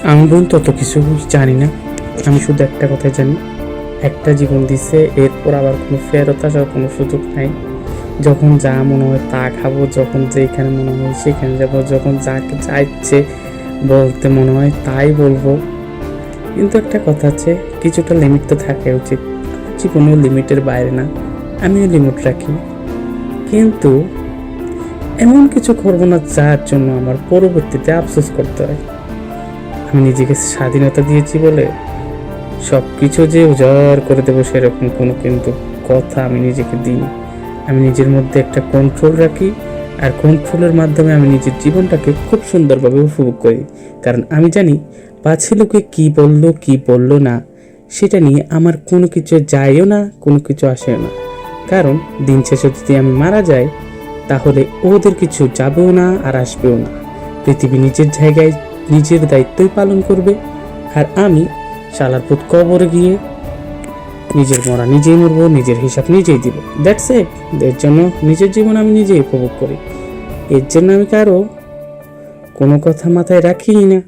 আমি বোন তত কিছু জানি না। আমি শুধু একটা কথা জানি, একটা জীবন দিছে, এরপর আবার কোনো ফেরত আসার কোনো সুযোগ নাই। যখন যা মনে হয় তা খাবো, যখন যেখানে মনে হয় সেখানে যাবো, যখন যাকে যা ইচ্ছে বলতে মনে হয় তাই বলবো। কিন্তু একটা কথা আছে, কিছুটা লিমিট তো থাকা উচিত। জীবনেও লিমিটের বাইরে না, আমিও লিমিট রাখি। কিন্তু এমন কিছু করবো না যার জন্য আমার পরবর্তীতে আফসোস করতে হয়। আমি নিজেকে স্বাধীনতা দিয়েছি বলে সব কিছু যে উজাড় করে দেবো সেরকম কোনো কিন্তু কথা আমি নিজেকে দিই। আমি নিজের মধ্যে একটা কন্ট্রোল রাখি, আর কন্ট্রোলের মাধ্যমে আমি নিজের জীবনটাকে খুব সুন্দরভাবে উপভোগ করি। কারণ আমি জানি পাছে লোকে কী বললো কী বললো না, সেটা নিয়ে আমার কোনো কিছু যায়ও না, কোনো কিছু আসেও না। কারণ দিন শেষে যদি আমি মারা যাই, তাহলে ওদের কিছু যাবেও না আর আসবেও না। পৃথিবী নিজের জায়গায় নিজের দায়িত্বই পালন করবে, আর আমি শালার পুত কবরে গিয়ে নিজের মরা নিজেই মরবো, নিজের হিসাব নিজেই দিব। That's it. এর জন্য নিজের জীবন আমি নিজেই উপভোগ করি। এর জন্য আমি কারো কোনো কথা মাথায় রাখিই না।